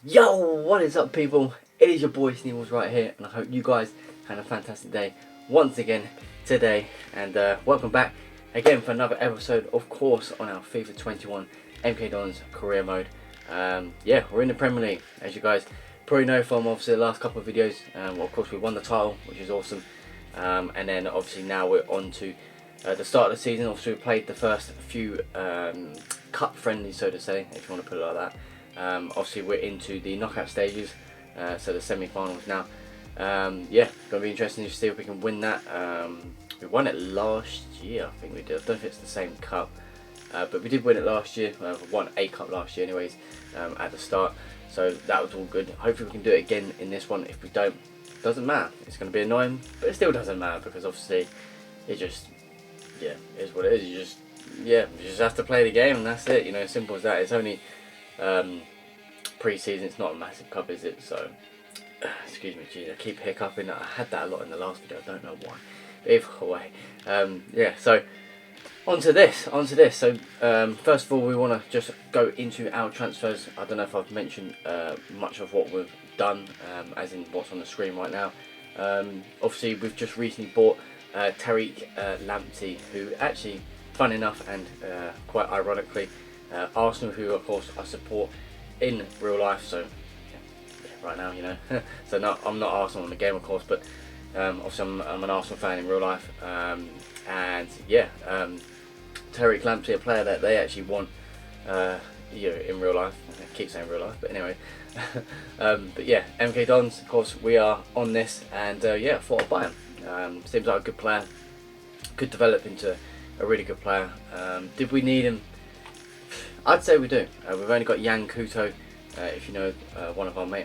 Yo, what is up people? It is your boy Sneebles right here, and I hope you guys had a fantastic day once again today, and welcome back again for another episode, of course, on our FIFA 21 MK Dons career mode. Yeah, we're in the Premier League, as you guys probably know from obviously the last couple of videos. Well, of course we won the title, which is awesome, and then obviously now we're on to the start of the season. Obviously we played the first few cup friendlies, so to say, if you want to put it like that. Obviously we're into the knockout stages, so the semi-finals now. Yeah, gonna be interesting to see if we can win that. We won it last year, I think we did. I don't know if it's the same cup, but we did win it last year. We won a cup last year anyways, at the start, so that was all good. Hopefully we can do it again in this one. If we don't, doesn't matter. It's going to be annoying, but it still doesn't matter, because obviously it just, yeah, is what it is. You just have to play the game, and that's it, you know, simple as that. It's only pre-season, it's not a massive cup, is it? So excuse me, geez, I keep hiccuping. I had that a lot in the last video, I don't know why. But either way, yeah, so onto this. So first of all, we want to just go into our transfers. I don't know if I've mentioned much of what we've done, as in what's on the screen right now. Obviously we've just recently bought Tariq Lamptey, who actually, fun enough and quite ironically, Arsenal, who of course I support in real life, so yeah, right now, you know. So no, I'm not Arsenal in the game, of course, but obviously I'm an Arsenal fan in real life, and yeah, Tariq Lamptey, a player that they actually want, you know, in real life. I keep saying real life, but anyway. But yeah, MK Dons, of course, we are on this, and yeah, I thought I'd buy him. Seems like a good player, could develop into a really good player. Did we need him? I'd say we do. We've only got Yan Kuto, if you know, one of our my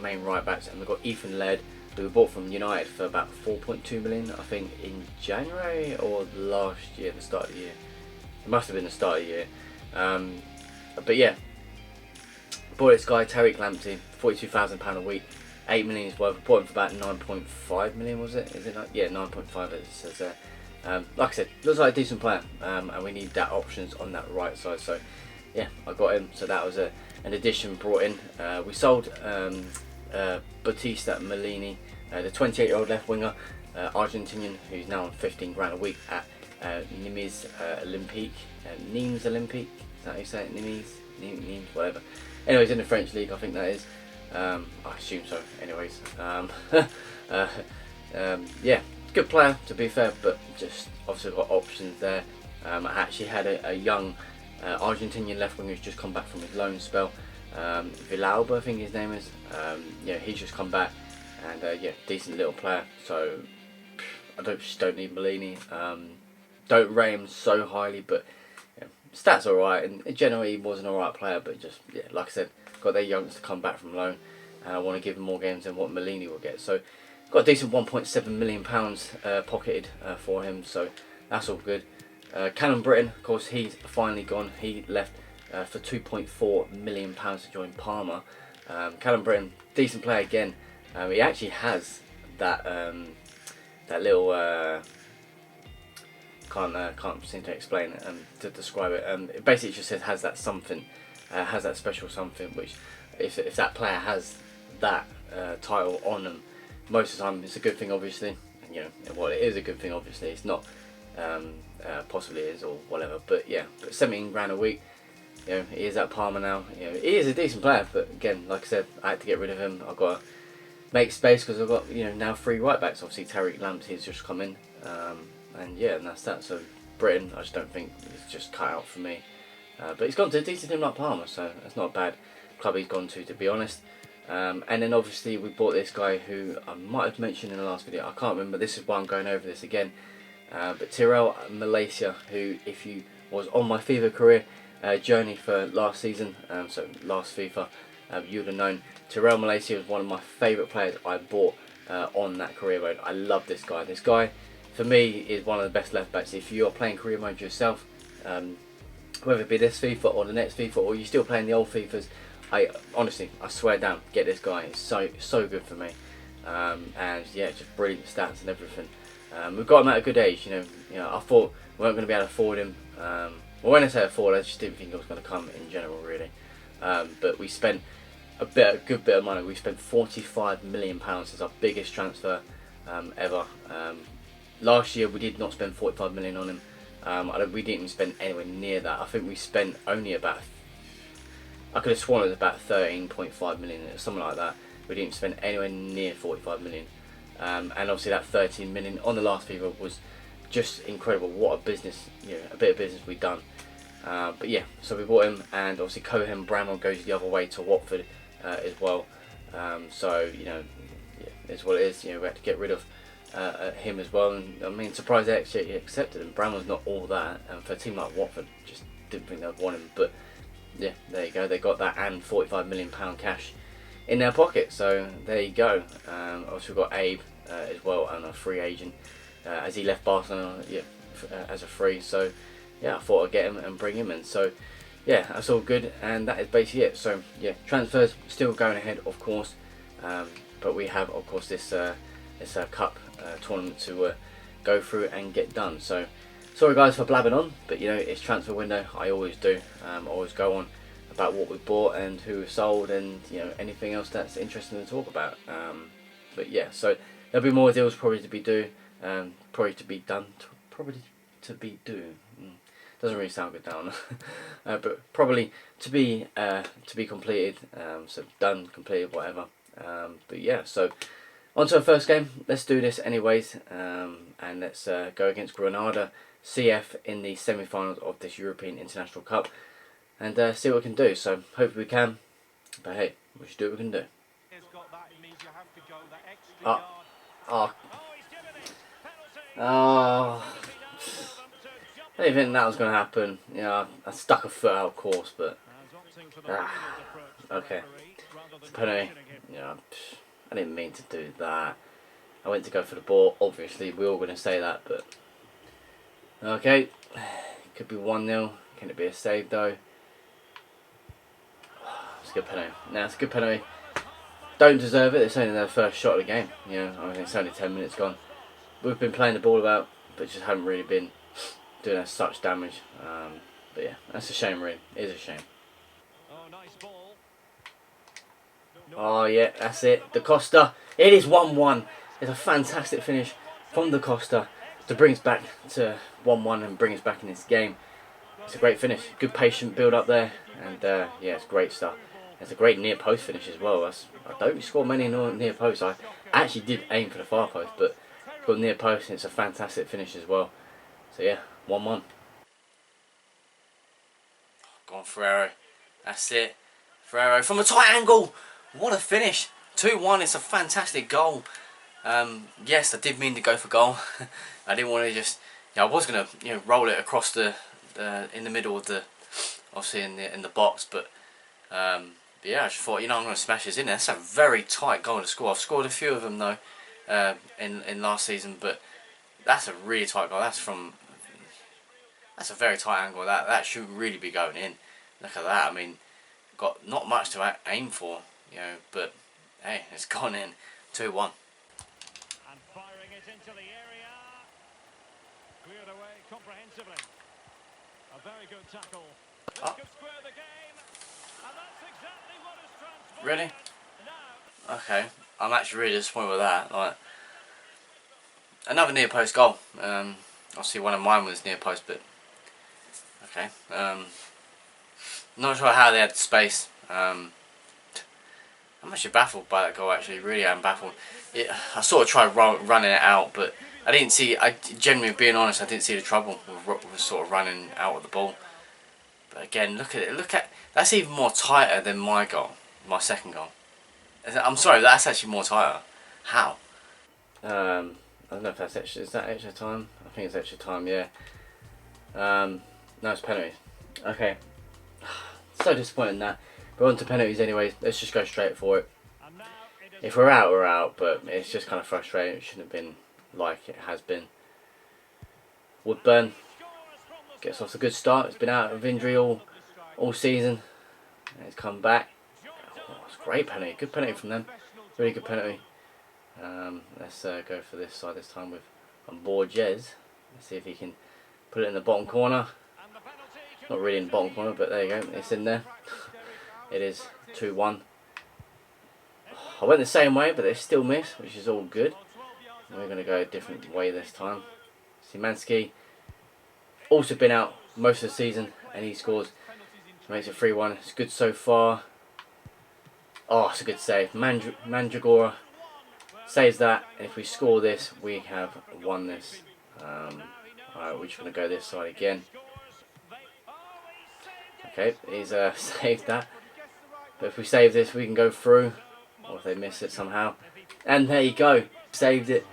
main right backs, and we've got Ethan Laird, who we bought from United for about 4.2 million, I think, in January or last year, the start of the year. It must have been the start of the year. But yeah, bought this guy Tariq Lamptey, £42,000 a week, 8 million is worth. Bought him for about 9.5 million, was it? Is it not? Yeah, 9.5 as it says there. Like I said, looks like a decent player, and we need that options on that right side. So yeah, I got him. So that was an addition brought in. We sold Batista Malini, the 28-year-old left winger, Argentinian, who's now on 15 grand a week at Nimes Olympique. Nimes Olympique, is that how you say it? Nimes, whatever. Anyways, in the French league, I think that is. I assume so. Anyways, yeah, good player to be fair, but just obviously got options there. I actually had a young Argentinian left winger who's just come back from his loan spell. Villalba, I think his name is. Yeah, he's just come back, and yeah, decent little player. So I just don't need Malini. Don't rate him so highly, but yeah, stats alright, and generally he was an alright player. But just, yeah, like I said, got their youngsters to come back from loan, and I want to give him more games than what Malini will get. So got a decent £1.7 million pocketed for him, so that's all good. Callum Britton, of course, he's finally gone. He left for £2.4 million to join Parma. Callum Britton, decent player again. He actually has that that little can't seem to explain it, to describe it. It basically just says has that something, has that special something, which if that player has that title on them, most of the time it's a good thing, obviously. You know, well, it is a good thing, obviously. It's not possibly is or whatever, but yeah, but 17 grand a week. You know, he is at Parma now. You know, he is a decent player, but again, like I said, I had to get rid of him. I've got to make space because I've got, you know, now 3 right backs. Obviously, Tariq Lamptey has just come in, and yeah, and that's that. So Britain, I just don't think it's just cut out for me. But he's gone to a decent team like Parma, so that's not a bad club he's gone to be honest. And then obviously we bought this guy who I might have mentioned in the last video. I can't remember. This is why I'm going over this again. But Tyrell Malaysia, who, if you was on my FIFA career journey for last season, so last FIFA, you would have known Tyrell Malaysia was one of my favourite players I bought on that career mode. I love this guy. This guy, for me, is one of the best left backs. If you are playing career mode yourself, whether it be this FIFA or the next FIFA, or you're still playing the old FIFAs, honestly, I swear down, get this guy. It's so good for me, and yeah, just brilliant stats and everything. We've got him at a good age, you know. I thought we weren't going to be able to afford him. Well, when I say afford, I just didn't think it was going to come in general, really. But we spent good bit of money. We spent £45 million. It's our biggest transfer ever. Last year we did not spend 45 million on him. We didn't spend anywhere near that. I think we spent only about, I could have sworn it was about 13.5 million, or something like that. We didn't spend anywhere near 45 million. And obviously that 13 million on the last FIFA was just incredible. What a business, a bit of business we've done. But yeah, so we bought him, and obviously Cohen Bramwell goes the other way to Watford as well. So yeah, it's what it is. We had to get rid of him as well. And I mean, surprised they actually accepted him. Bramwell's not all that, and for a team like Watford, just didn't think they'd want him. But yeah, there you go. They got that and £45 million cash in their pocket. So there you go. Obviously we've got Abe as well, and a free agent as he left Barcelona as a free. So yeah, I thought I'd get him and bring him in. So yeah, that's all good, and that is basically it. So yeah, transfers still going ahead, of course, but we have, of course, this cup tournament to go through and get done. So sorry guys for blabbing on, but it's transfer window. I always do. Always go on about what we bought and who we sold, and anything else that's interesting to talk about. But yeah, so there'll be more deals probably to be done. Doesn't really sound good down, but probably to be completed. So done, completed, whatever. But yeah, so on to our first game. Let's do this anyways, and let's go against Granada CF in the semi-finals of this European International Cup, and see what we can do. So hopefully we can, but hey, we should do what we can do. I didn't think that was going to happen. I stuck a foot out of course, but okay. It's a penalty. I didn't mean to do that. I went to go for the ball. Obviously, we're all going to say that, but okay. Could be 1-0. Can it be a save though? It's a good penalty. No, it's a good penalty. Don't deserve it. It's only their first shot of the game. I mean, it's only 10 minutes gone. We've been playing the ball about, but just haven't really been doing us such damage. But yeah, that's a shame, really. It is a shame. Oh yeah, that's it. Da Costa. It is 1-1. It's a fantastic finish from Da Costa to bring us back to 1-1 and bring us back in this game. It's a great finish. Good patient build up there, and yeah, it's great stuff. It's a great near post finish as well. I don't score many near posts. I actually did aim for the far post, but got near post, and it's a fantastic finish as well. So yeah, 1-1. Go on, Ferrero. That's it. Ferrero from a tight angle. What a finish. 2-1. It's a fantastic goal. Yes, I did mean to go for goal. I didn't want to just. I was gonna roll it across the in the middle of the, obviously in the box, but yeah, I just thought I'm gonna smash this in there. That's a very tight goal to score. I've scored a few of them though in last season, but that's a really tight goal. That's a very tight angle. That should really be going in. Look at that. I mean, got not much to aim for, but hey, it's gone in. 2-1. And firing it into the area. Cleared away comprehensively. A very good tackle. This could square the game. And that's exactly what is transformed. Really? Now. Okay. I'm actually really disappointed with that. Like, another near post goal. Obviously one of mine was near post, but okay. Not sure how they had the space. I'm actually baffled by that goal. Actually, really am baffled. I sort of tried running it out, but I didn't see. I genuinely, being honest, I didn't see the trouble with sort of running out of the ball. But again, look at it. Look at that's even more tighter than my goal, my second goal. I'm sorry, that's actually more tighter. How? I don't know if that's extra. Is that extra time? I think it's extra time. Yeah. No, it's penalties. Okay. So disappointing that. We're on to penalties anyways. Let's just go straight for it. If we're out, we're out. But it's just kind of frustrating. It shouldn't have been like it has been. Woodburn gets off a good start. It's been out of injury all season. And it's come back. Oh, it's a great penalty. Good penalty from them. Really good penalty. Let's go for this side this time with Borges. Let's see if he can put it in the bottom corner. Not really in the bottom corner, but there you go. It's in there. It is 2-1. I went the same way, but they still miss, which is all good. We're going to go a different way this time. Szymanski, also been out most of the season, and he scores. Makes it 3-1. It's good so far. Oh, it's a good save. Mandragora saves that. And if we score this, we have won this. Alright, we're just going to go this side again. Okay, he's saved that. But if we save this, we can go through. Or if they miss it somehow. And there you go. Saved it.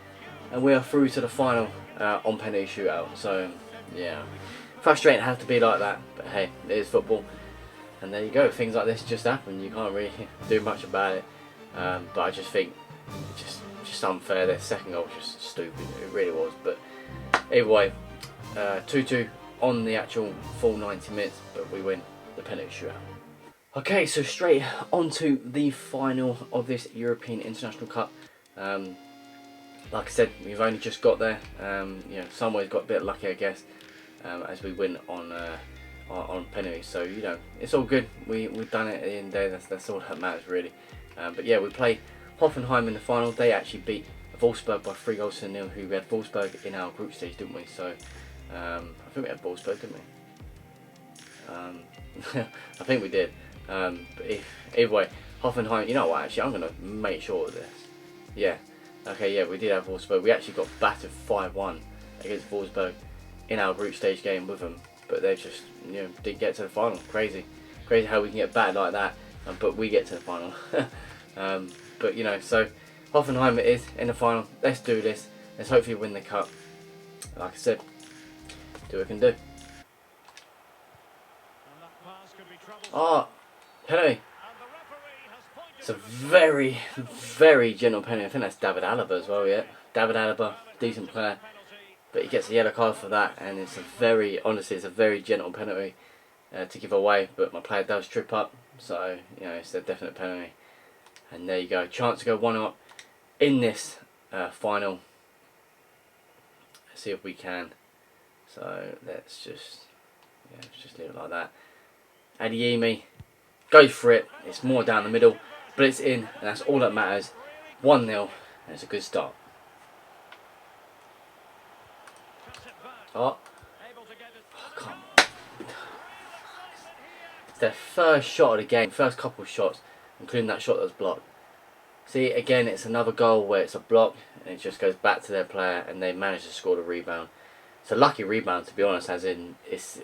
And we are through to the final on penalty shootout. So, yeah. Frustrating to have to be like that. But hey, it is football. And there you go. Things like this just happen. You can't really do much about it. But I just think it's just unfair. Their second goal was just stupid. It really was. But either way, 2-2 on the actual full 90 minutes. But we win the penalty shootout. Okay, so straight on to the final of this European International Cup. Like I said, we've only just got there. You know, some ways got a bit lucky, I guess, as we win on penalties. So you know, it's all good. We've done it at the end of the day. That's all that matters really. But yeah, we play Hoffenheim in the final. They actually beat Wolfsburg by 3-0. Who we had Wolfsburg in our group stage, didn't we? So I think we had Wolfsburg, didn't we? I think we did. But either way, Hoffenheim. You know what? Actually, I'm gonna make sure of this. Yeah. Okay. Yeah, we did have Wolfsburg. We actually got battered 5-1 against Wolfsburg in our group stage game with them. But they just, you know, didn't get to the final. Crazy how we can get battered like that, but we get to the final. But you know, so Hoffenheim it is in the final. Let's do this. Let's hopefully win the cup. Like I said, do what we can do. Oh, penalty. It's a very, very gentle penalty. I think that's David Alaba as well. Yeah, David Alaba, decent player. But he gets a yellow card for that, and it's honestly, it's a very gentle penalty to give away. But my player does trip up, so you know it's a definite penalty. And there you go, chance to go 1-up in this final. Let's see if we can. So let's just leave it like that. Adeyemi, go for it. It's more down the middle, but it's in, and that's all that matters. 1-0, and it's a good start. Oh, come on. It's their first shot of the game, first couple of shots, including that shot that was blocked. See, again, it's another goal where it's a block, and it just goes back to their player, and they manage to score the rebound. It's a lucky rebound, to be honest, as in, it's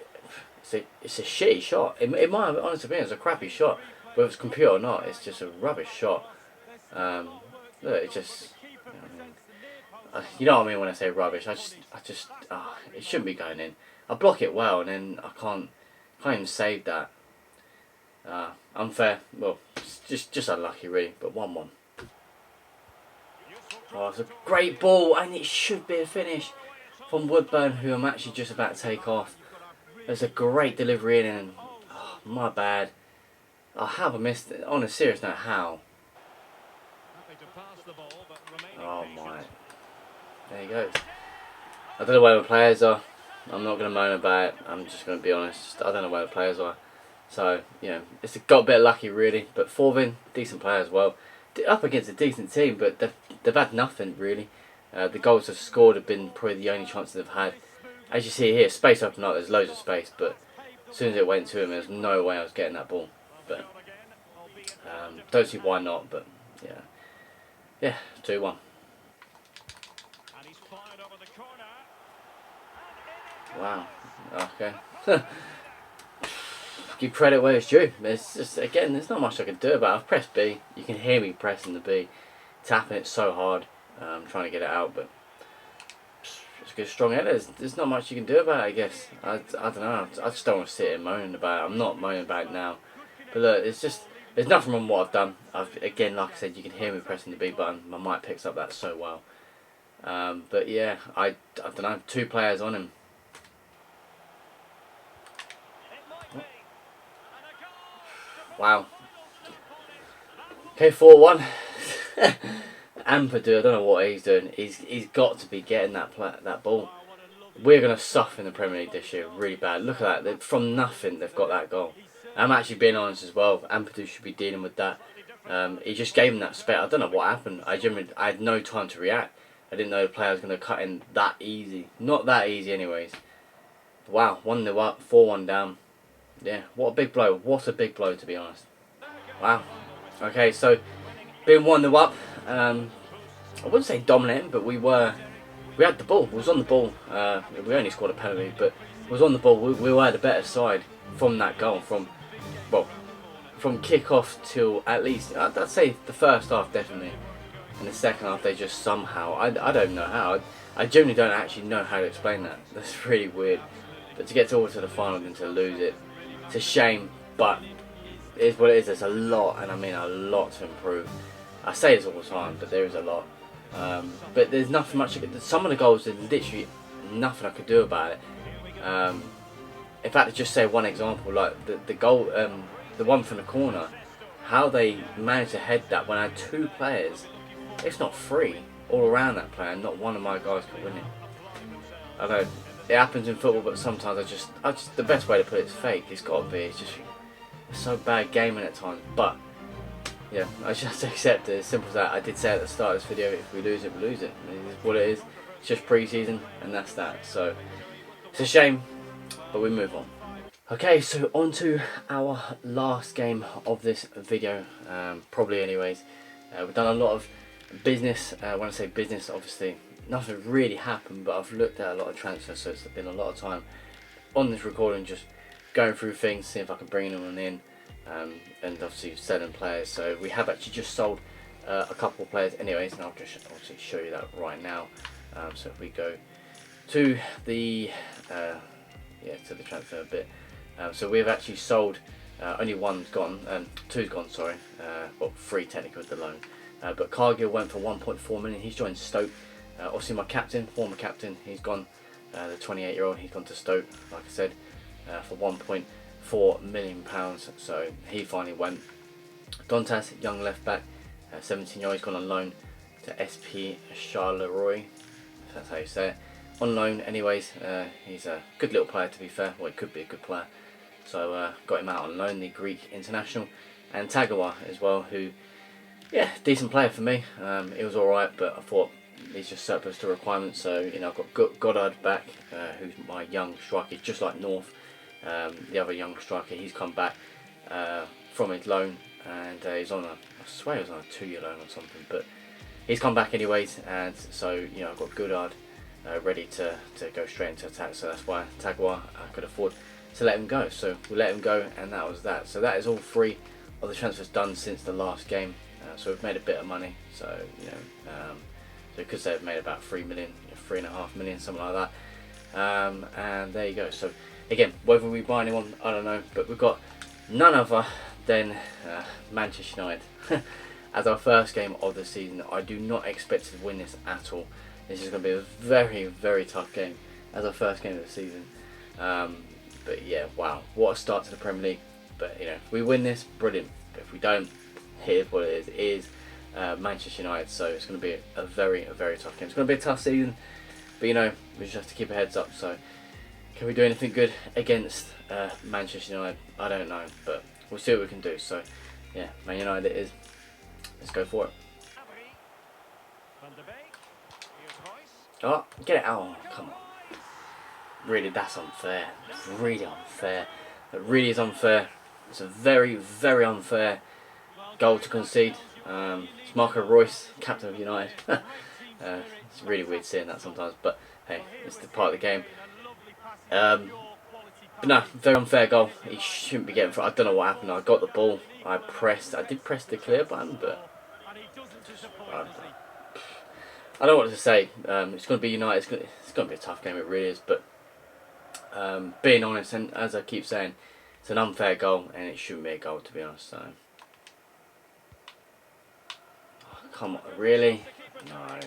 a shitty shot. In my honest opinion, it's a crappy shot. Whether it's computer or not, it's just a rubbish shot. Look, it just... You know what I mean when I say rubbish. It shouldn't be going in. I block it well, and then I can't even save that. Unfair. Well, it's just unlucky, really. But 1-1. Oh, it's a great ball, and it should be a finish from Woodburn, who I'm actually just about to take off. There's a great delivery in, and oh, my bad. Oh, how have I missed it? On a serious note, how? Oh my. There you go. I don't know where the players are. I'm not going to moan about it. I'm just going to be honest. I don't know where the players are. So, you know, it's got a bit lucky really. But Forvin, decent player as well. Up against a decent team, but they've had nothing really. The goals they've scored have been probably the only chances they've had. As you see here, space opened up. There's loads of space, but as soon as it went to him, there's no way I was getting that ball. But don't see why not. But yeah, 2-1. Wow. Okay. Give credit where it's due. It's just, again, there's not much I can do about it. I've pressed B. You can hear me pressing the B, tapping it so hard, trying to get it out. But it's a good strong header. There's not much you can do about it, I guess. I don't know. I just don't want to sit here moaning about it. I'm not moaning about it now. But look, there's nothing wrong with what I've done. Again, like I said, you can hear me pressing the B button. My mic picks up that so well. But yeah, I don't know. 2 players on him. Wow. Okay, 4-1. Ampadu, I don't know what he's doing. He's got to be getting that ball. We're going to suffer in the Premier League this year really bad. Look at that. From nothing, they've got that goal. I'm actually being honest as well. Ampadu should be dealing with that. He just gave him that space. I don't know what happened. I had no time to react. I didn't know the player was going to cut in that easy. Not that easy anyways. Wow, 1-0 up, 4-1 down. Yeah, what a big blow. What a big blow, to be honest. Wow. Okay, so being 1-0 up, I wouldn't say dominating, but we had the ball. We was on the ball. We only scored a penalty, but it was on the ball. We were the better side from that goal. From kick-off till at least, I'd say the first half definitely. In the second half, they just somehow, I don't know how. I genuinely don't actually know how to explain that. That's really weird. But to get to the final and to lose it, it's a shame, but it is what it is. There's a lot, and I mean a lot to improve. I say this all the time, but there is a lot. But there's nothing much. Some of the goals, there's literally nothing I could do about it. In fact, to just say one example, like the goal, the one from the corner, how they managed to head that when I had two players, if not three, all around that player, and not one of my guys could win it. I know it happens in football, but sometimes I just the best way to put it is fake. It's got to be. It's just so bad gaming at times, but. Yeah, I just have to accept it. As simple as that. I did say at the start of this video, if we lose it, we lose it. It is what it is. It's just pre-season, and that's that. So it's a shame, but we move on. Okay, so on to our last game of this video, probably anyways. We've done a lot of business. When I say business, obviously nothing really happened, but I've looked at a lot of transfers, so it's been a lot of time on this recording, just going through things, seeing if I can bring anyone in. And obviously selling players, so we have actually just sold a couple of players anyways, and I'll just obviously show you that right now. So if we go to the to the transfer bit, so we've actually sold, only one's gone, two's gone, sorry, well, three technically with the loan, but Cargill went for 1.4 million. He's joined Stoke. Obviously my captain, former captain, he's gone, the 28-year-old, he's gone to Stoke, like I said, for £1.4 million, so he finally went. Dantas, young left back, 17-year-old, he's gone on loan to SP Charleroi, if that's how you say it. On loan anyways, he's a good little player, to be fair. Well, he could be a good player, so got him out on loan, the Greek international. And Tagawa as well, who, yeah, decent player for me. It was alright, but I thought he's just surplus to requirements, so you know, I've got Goddard back, who's my young striker. He's just like North, the other young striker. He's come back from his loan, and he's on I swear he was on a 2-year loan or something, but he's come back anyways, and so you know, I've got Goddard ready to go straight into attack, so that's why Tagawa, I could afford to let him go, so we let him go, and that was that. So that is all three of the transfers done since the last game. So we've made a bit of money, so you know, so you could say we've made about 3 million, 3.5 million, something like that. And there you go. So again, whether we buy anyone, I don't know, but we've got none other than Manchester United as our first game of the season. I do not expect to win this at all. This is going to be a very, very tough game as our first game of the season. But yeah, wow, what a start to the Premier League. But you know, if we win this, brilliant. But if we don't, here's what it is. It is Manchester United, so it's going to be a very tough game. It's going to be a tough season, but you know, we just have to keep our heads up. So can we do anything good against Manchester United? I don't know, but we'll see what we can do. So yeah, Man United it is. Let's go for it. Oh, get it out. Oh, come on. Really, that's unfair. It's really unfair. It really is unfair. It's a very, very unfair goal to concede. It's Marco Reus, captain of United. It's really weird seeing that sometimes, but hey, it's the part of the game. But no, very unfair goal. He shouldn't be getting. I don't know what happened. I got the ball. I did press the clear button, but I don't know what to say. It's going to be United. It's going to be a tough game. It really is. But being honest, and as I keep saying, it's an unfair goal, and it shouldn't be a goal, to be honest. So, oh, come on, really? No,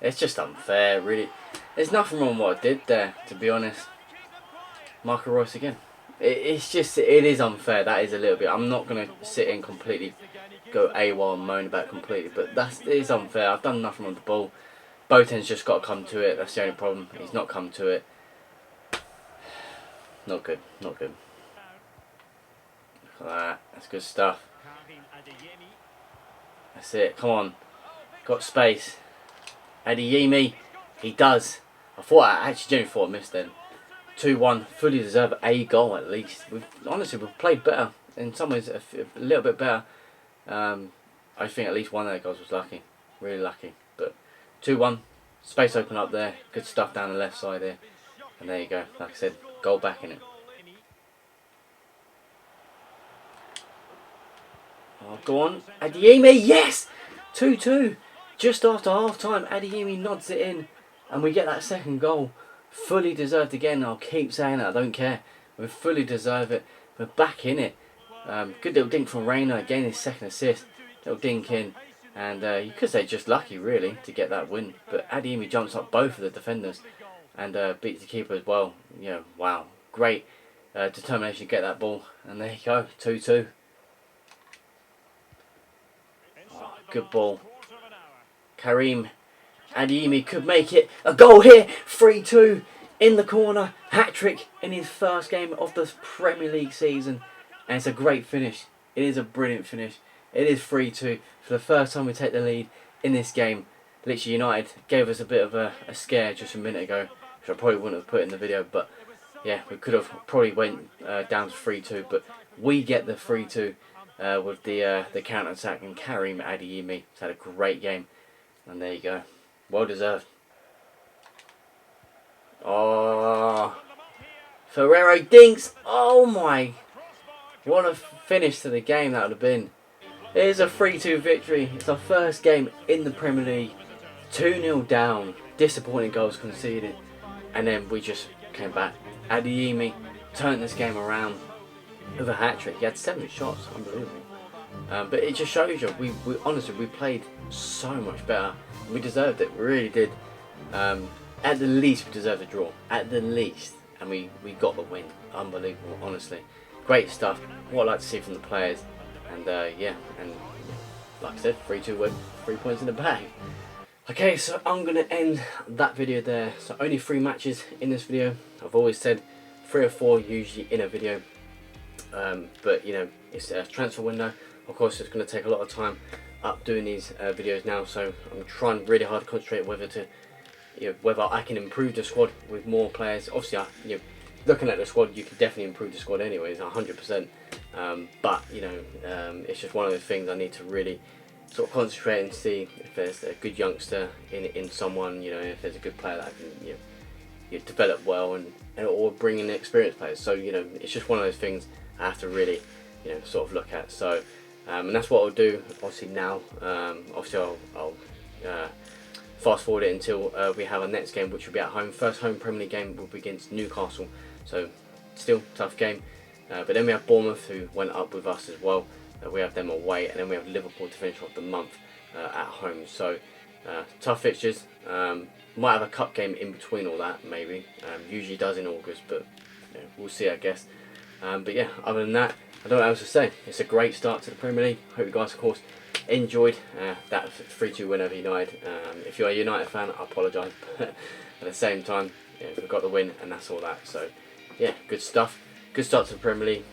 it's just unfair. Really, there's nothing wrong with what I did there, to be honest. Marco Reus again. It is unfair. That is a little bit. I'm not going to sit in completely, go AWOL and moan about it completely, but it is unfair. I've done nothing on the ball. Boateng's just got to come to it. That's the only problem. He's not come to it. Not good. Not good. Look at that. That's good stuff. That's it. Come on. Got space. Adeyemi. He does. I actually genuinely thought I missed then. 2-1. Fully deserve a goal at least. Honestly, we've played better. In some ways, a little bit better. I think at least one of their goals was lucky. Really lucky. But 2-1. Space open up there. Good stuff down the left side there. And there you go. Like I said, goal back in it. Oh, go on. Adeyemi, yes! 2-2. Just after half time, Adeyemi nods it in. And we get that second goal. Fully deserved again. I'll keep saying that. I don't care. We fully deserve it. We're back in it. Good little dink from Reina. Again, his second assist. Little dink in. And you could say just lucky, really, to get that win. But Adeyemi jumps up both of the defenders. And beats the keeper as well. You know, wow. Great determination to get that ball. And there you go. 2-2. Oh, good ball. Karim Adeyemi could make it. A goal here. 3-2 in the corner. Hat-trick in his first game of the Premier League season. And it's a great finish. It is a brilliant finish. It is 3-2. For the first time we take the lead in this game. Literally United gave us a bit of a scare just a minute ago. Which I probably wouldn't have put in the video. But yeah, we could have probably went down to 3-2. But we get the 3-2 with the counter-attack. And Karim Adeyemi has had a great game. And there you go. Well deserved. Oh, Ferrero dinks. Oh my. What a finish to the game that would have been. It is a 3-2 victory. It's our first game in the Premier League. 2-0 down. Disappointing goals conceded. And then we just came back. Adeyemi turned this game around with a hat-trick. He had 7 shots. Unbelievable. But it just shows you, we honestly, we played so much better. We deserved it, we really did. At the least, we deserved a draw. At the least. And we got the win. Unbelievable, honestly. Great stuff. What I'd like to see from the players. And yeah, and like I said, 3-2 win, 3 points in the bag. Okay, so I'm going to end that video there. So only 3 matches in this video. I've always said 3 or 4 usually in a video. But, you know, it's a transfer window. Of course, it's going to take a lot of time up doing these videos now. So I'm trying really hard to concentrate whether I can improve the squad with more players. Obviously, looking at the squad, you can definitely improve the squad anyways, 100%. But, you know, it's just one of those things I need to really sort of concentrate and see if there's a good youngster in someone, you know, if there's a good player that I can, you develop well or bring in experienced players. So, you know, it's just one of those things I have to really, sort of look at. So, and that's what I'll do, obviously, now. Obviously, I'll fast forward it until we have our next game, which will be at home. First home Premier League game will be against Newcastle. So, still tough game. But then we have Bournemouth, who went up with us as well. We have them away, and then we have Liverpool to finish off the month at home. So, tough fixtures. Might have a cup game in between all that, maybe. Usually does in August, but we'll see, I guess. But yeah, other than that, I don't know what else to say. It's a great start to the Premier League. Hope you guys, of course, enjoyed that 3-2 win over United. If you're a United fan, I apologise. But at the same time, we've got the win, and that's all that. So, yeah, good stuff. Good start to the Premier League.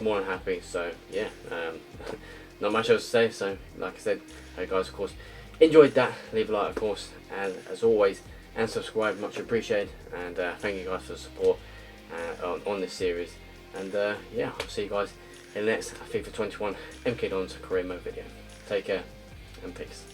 More than happy. So, yeah, not much else to say. So, like I said, hope you guys, of course, enjoyed that. Leave a like, of course, and as always, and subscribe. Much appreciated. And thank you guys for the support on this series. And yeah, I'll see you guys in the next FIFA 21 MK Dons career mode video. Take care and peace.